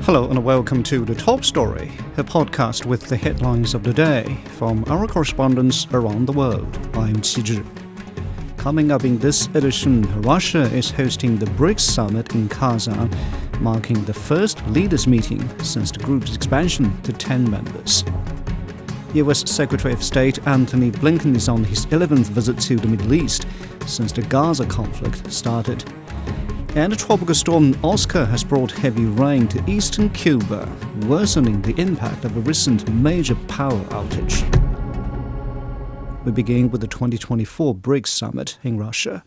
Hello and welcome to The Top Story, a podcast with the headlines of the day from our correspondents around the world. I'm Qizhi. Coming up in this edition, Russia is hosting the BRICS Summit in Gaza, marking the first leaders' meeting since the group's expansion to 10 members. U.S. Secretary of State Antony Blinken is on his 11th visit to the Middle East since the Gaza conflict started. And tropical storm Oscar has brought heavy rain to eastern Cuba, worsening the impact of a recent major power outage. We begin with the 2024 BRICS Summit in Russia.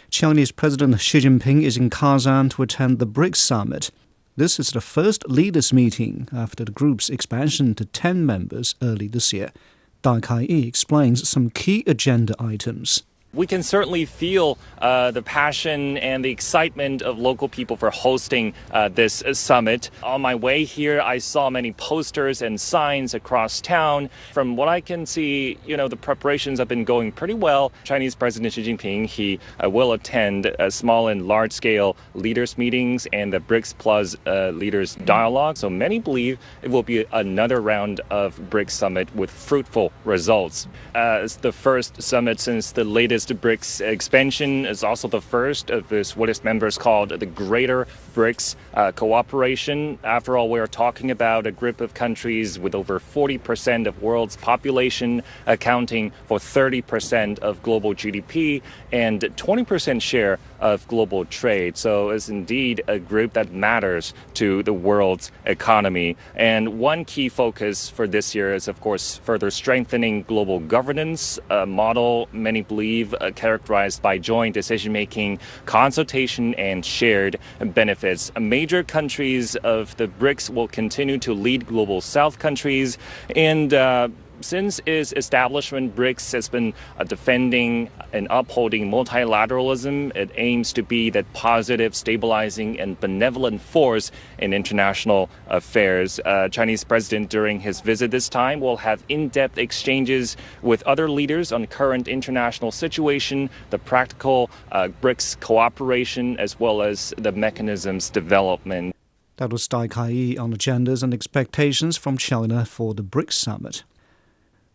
Chinese President Xi Jinping is in Kazan to attend the BRICS Summit. This is the first leaders' meeting after the group's expansion to 10 members early this year. Dai Kai-yi explains some key agenda items. We can certainly feel the passion and the excitement of local people for hosting this summit. On my way here, I saw many posters and signs across town. From what I can see, the preparations have been going pretty well. Chinese President Xi Jinping, he will attend small and large-scale leaders meetings and the BRICS Plus leaders dialogue. So many believe it will be another round of BRICS Summit with fruitful results. It's the first summit since the latest BRICS expansion. Is also the first of what its members called the Greater BRICS Cooperation. After all, we are talking about a group of countries with over 40% of world's population, accounting for 30% of global GDP and 20% share of global trade. So it's indeed a group that matters to the world's economy. And one key focus for this year is, of course, further strengthening global governance, a model many believe characterized by joint decision-making, consultation, and shared benefits. Major countries of the BRICS will continue to lead global South countries, and since its establishment, BRICS has been defending and upholding multilateralism. It aims to be that positive, stabilizing, and benevolent force in international affairs. Chinese president, during his visit this time, will have in-depth exchanges with other leaders on current international situation, the practical BRICS cooperation, as well as the mechanisms development. That was Dai Kai-yi on agendas and expectations from China for the BRICS Summit.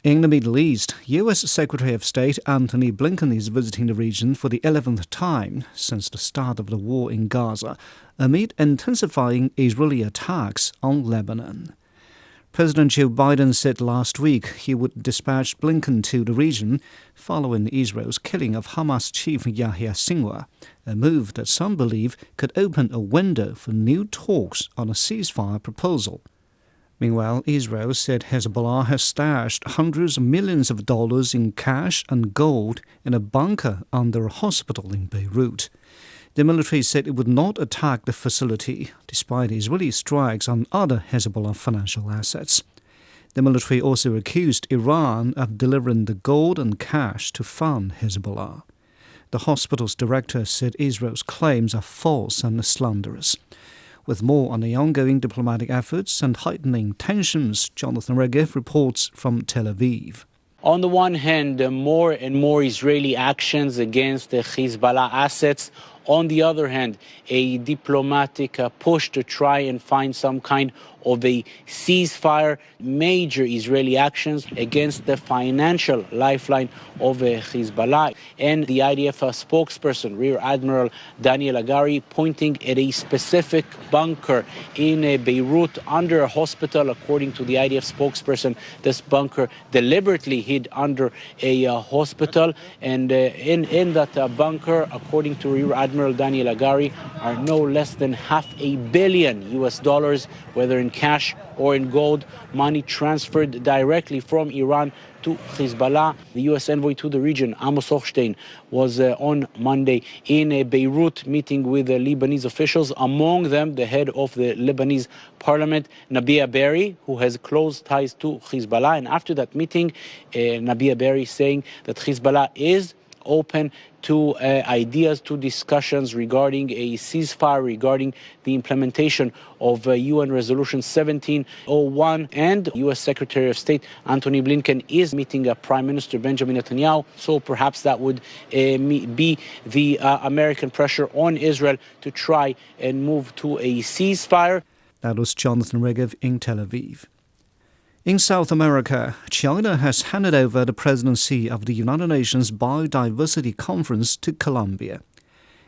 In the Middle East, U.S. Secretary of State Antony Blinken is visiting the region for the 11th time since the start of the war in Gaza, amid intensifying Israeli attacks on Lebanon. President Joe Biden said last week he would dispatch Blinken to the region following Israel's killing of Hamas chief Yahya Sinwar, a move that some believe could open a window for new talks on a ceasefire proposal. Meanwhile, Israel said Hezbollah has stashed hundreds of millions of dollars in cash and gold in a bunker under a hospital in Beirut. The military said it would not attack the facility, despite Israeli strikes on other Hezbollah financial assets. The military also accused Iran of delivering the gold and cash to fund Hezbollah. The hospital's director said Israel's claims are false and slanderous. With more on the ongoing diplomatic efforts and heightening tensions, Jonathan Regev reports from Tel Aviv. On the one hand, more and more Israeli actions against the Hezbollah assets. On the other hand, a diplomatic push to try and find some kind of a ceasefire, major Israeli actions against the financial lifeline of Hezbollah. And the IDF spokesperson, Rear Admiral Daniel Hagari, pointing at a specific bunker in Beirut under a hospital. According to the IDF spokesperson, this bunker deliberately hid under a hospital. And in that bunker, according to Rear Admiral Daniel Hagari, are no less than $500 million US, whether in cash or in gold, money transferred directly from Iran to Hezbollah. The U.S. envoy to the region, Amos Hochstein, was on Monday in Beirut meeting with the Lebanese officials, among them the head of the Lebanese parliament, Nabih Berri, who has close ties to Hezbollah. And after that meeting, Nabih Berri saying that Hezbollah is open to ideas, to discussions regarding a ceasefire, regarding the implementation of UN Resolution 1701. And U.S. Secretary of State Antony Blinken is meeting Prime Minister Benjamin Netanyahu. So perhaps that would be the American pressure on Israel to try and move to a ceasefire. That was Jonathan Regev in Tel Aviv. In South America, China has handed over the presidency of the United Nations Biodiversity Conference to Colombia.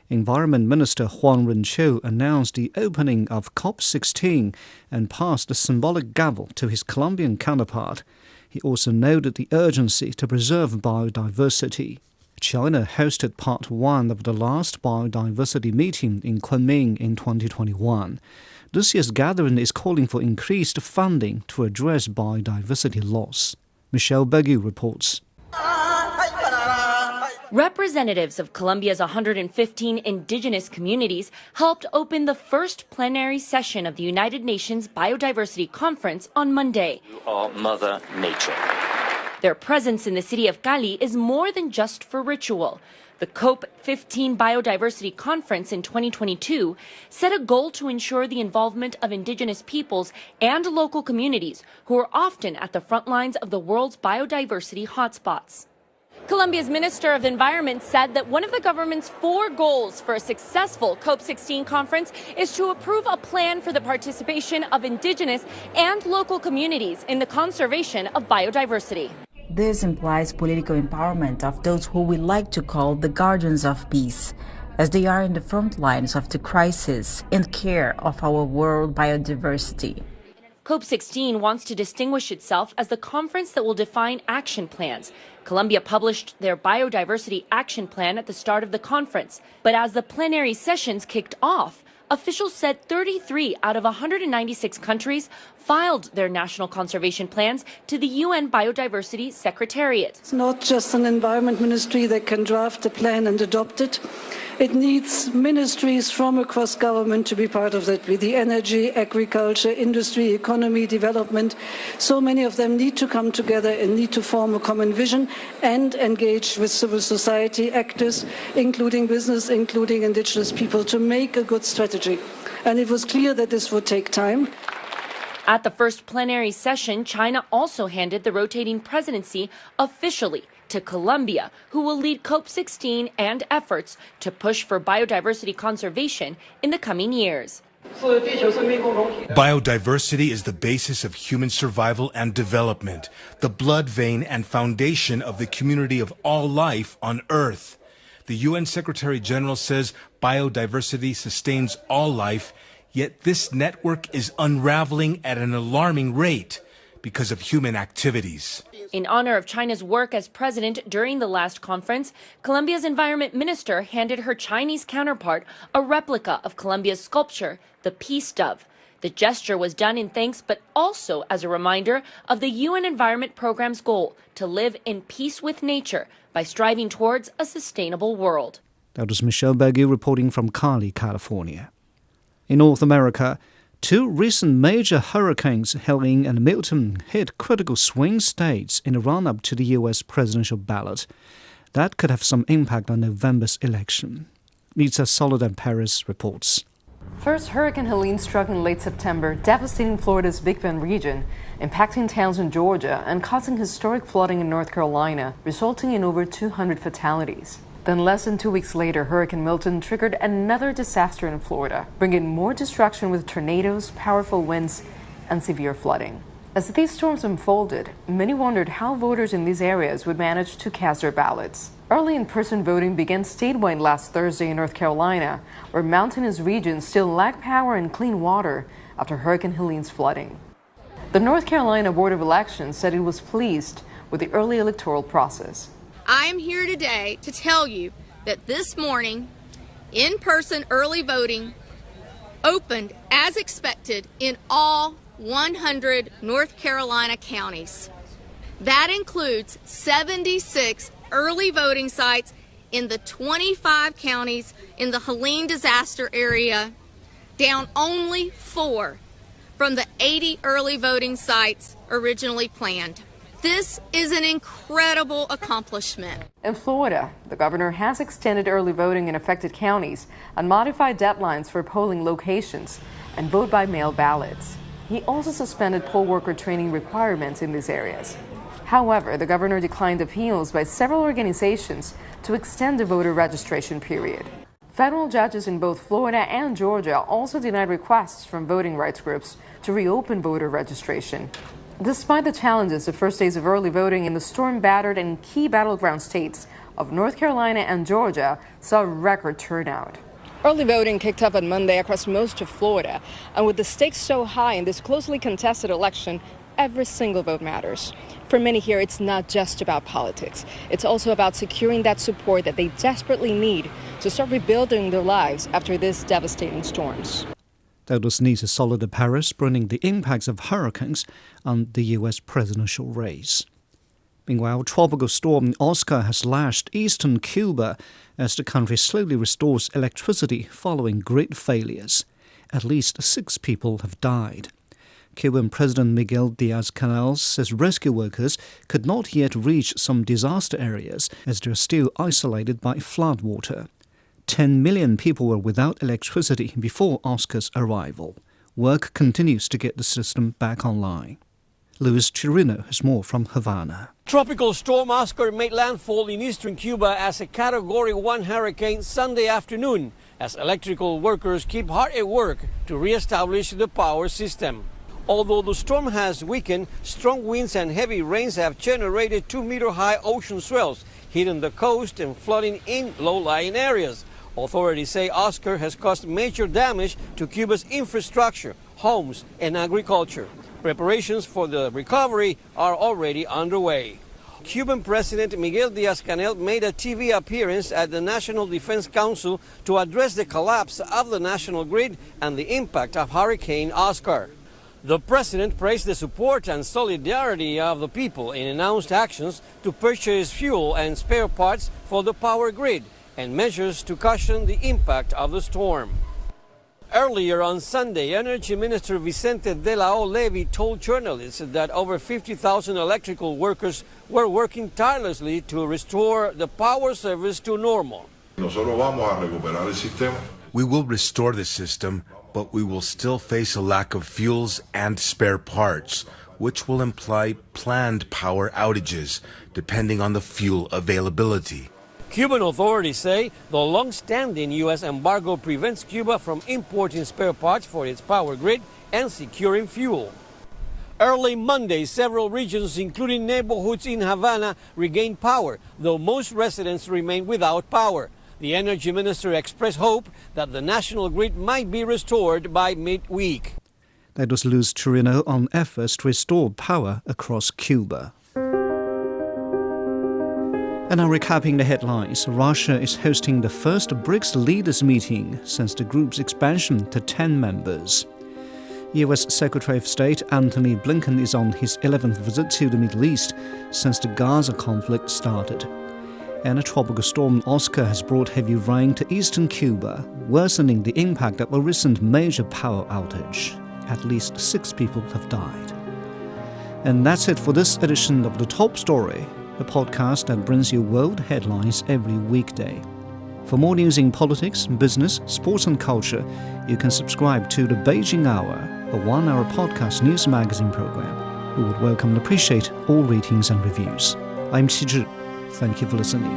Environment Minister Juan Rencho announced the opening of COP16 and passed the symbolic gavel to his Colombian counterpart. He also noted the urgency to preserve biodiversity. China hosted part 1 of the last biodiversity meeting in Kunming in 2021. This year's gathering is calling for increased funding to address biodiversity loss. Michelle Begu reports. Representatives of Colombia's 115 indigenous communities helped open the first plenary session of the United Nations Biodiversity Conference on Monday. You are Mother Nature. Their presence in the city of Cali is more than just for ritual. The COP15 Biodiversity Conference in 2022 set a goal to ensure the involvement of indigenous peoples and local communities who are often at the front lines of the world's biodiversity hotspots. Colombia's Minister of Environment said that one of the government's 4 goals for a successful COP16 conference is to approve a plan for the participation of indigenous and local communities in the conservation of biodiversity. This implies political empowerment of those who we like to call the guardians of peace, as they are in the front lines of the crisis and care of our world biodiversity. COP16 wants to distinguish itself as the conference that will define action plans. Colombia published their Biodiversity Action Plan at the start of the conference, but as the plenary sessions kicked off, officials said 33 out of 196 countries filed their national conservation plans to the UN Biodiversity Secretariat. It's not just an environment ministry that can draft a plan and adopt it. It needs ministries from across government to be part of that, with the energy, agriculture, industry, economy, development. So many of them need to come together and need to form a common vision and engage with civil society actors, including business, including indigenous people, to make a good strategy. And it was clear that this would take time. At the first plenary session, China also handed the rotating presidency officially to Colombia, who will lead COP16 and efforts to push for biodiversity conservation in the coming years. Biodiversity is the basis of human survival and development, the blood vein and foundation of the community of all life on Earth. The UN Secretary General says biodiversity sustains all life, yet this network is unraveling at an alarming rate because of human activities. In honor of China's work as president during the last conference, Colombia's environment minister handed her Chinese counterpart a replica of Colombia's sculpture, the Peace Dove. The gesture was done in thanks, but also as a reminder of the UN Environment Programme's goal to live in peace with nature by striving towards a sustainable world. That was Michelle Begu reporting from Cali, California. In North America, 2 recent major hurricanes, Helene and Milton, hit critical swing states in the run-up to the U.S. presidential ballot. That could have some impact on November's election. Lisa Soledad-Perez reports. First, Hurricane Helene struck in late September, devastating Florida's Big Bend region, impacting towns in Georgia and causing historic flooding in North Carolina, resulting in over 200 fatalities. Then less than 2 weeks later, Hurricane Milton triggered another disaster in Florida, bringing more destruction with tornadoes, powerful winds, and severe flooding. As these storms unfolded, many wondered how voters in these areas would manage to cast their ballots. Early in-person voting began statewide last Thursday in North Carolina, where mountainous regions still lack power and clean water after Hurricane Helene's flooding. The North Carolina Board of Elections said it was pleased with the early electoral process. I am here today to tell you that this morning, in-person early voting opened as expected in all 100 North Carolina counties. That includes 76 early voting sites in the 25 counties in the Helene disaster area, down only 4 from the 80 early voting sites originally planned. This is an incredible accomplishment. In Florida, the governor has extended early voting in affected counties and modified deadlines for polling locations and vote by mail ballots. He also suspended poll worker training requirements in these areas. However, the governor declined appeals by several organizations to extend the voter registration period. Federal judges in both Florida and Georgia also denied requests from voting rights groups to reopen voter registration. Despite the challenges, the first days of early voting in the storm-battered and key battleground states of North Carolina and Georgia saw record turnout. Early voting kicked off on Monday across most of Florida, and with the stakes so high in this closely contested election, every single vote matters. For many here, it's not just about politics. It's also about securing that support that they desperately need to start rebuilding their lives after these devastating storms. That needs a solid Paris, bringing the impacts of hurricanes on the U.S. presidential race. Meanwhile, tropical storm Oscar has lashed eastern Cuba as the country slowly restores electricity following grid failures. At least 6 people have died. Cuban President Miguel Diaz-Canel says rescue workers could not yet reach some disaster areas as they are still isolated by floodwater. 10 million people were without electricity before Oscar's arrival. Work continues to get the system back online. Luis Chirino has more from Havana. Tropical storm Oscar made landfall in eastern Cuba as a Category 1 hurricane Sunday afternoon, as electrical workers keep hard at work to re-establish the power system. Although the storm has weakened, strong winds and heavy rains have generated 2-meter-high ocean swells, hitting the coast and flooding in low-lying areas. Authorities say Oscar has caused major damage to Cuba's infrastructure, homes, and agriculture. Preparations for the recovery are already underway. Cuban President Miguel Diaz-Canel made a TV appearance at the National Defense Council to address the collapse of the national grid and the impact of Hurricane Oscar. The president praised the support and solidarity of the people and announced actions to purchase fuel and spare parts for the power grid and measures to cushion the impact of the storm. Earlier on Sunday, Energy Minister Vicente de la O Levy told journalists that over 50,000 electrical workers were working tirelessly to restore the power service to normal. We will restore the system, but we will still face a lack of fuels and spare parts, which will imply planned power outages, depending on the fuel availability. Cuban authorities say the long-standing U.S. embargo prevents Cuba from importing spare parts for its power grid and securing fuel. Early Monday, several regions, including neighborhoods in Havana, regained power, though most residents remain without power. The energy minister expressed hope that the national grid might be restored by mid-week. That was Luis Chirino on efforts to restore power across Cuba. And now recapping the headlines, Russia is hosting the first BRICS leaders meeting since the group's expansion to 10 members. U.S. Secretary of State Antony Blinken is on his 11th visit to the Middle East since the Gaza conflict started. And a tropical storm Oscar has brought heavy rain to eastern Cuba, worsening the impact of a recent major power outage. At least 6 people have died. And that's it for this edition of The Top Story, a podcast that brings you world headlines every weekday. For more news in politics, business, sports and culture, you can subscribe to The Beijing Hour, a 1-hour podcast news magazine program. We would welcome and appreciate all ratings and reviews. I'm Qi Zhi. Thank you for listening.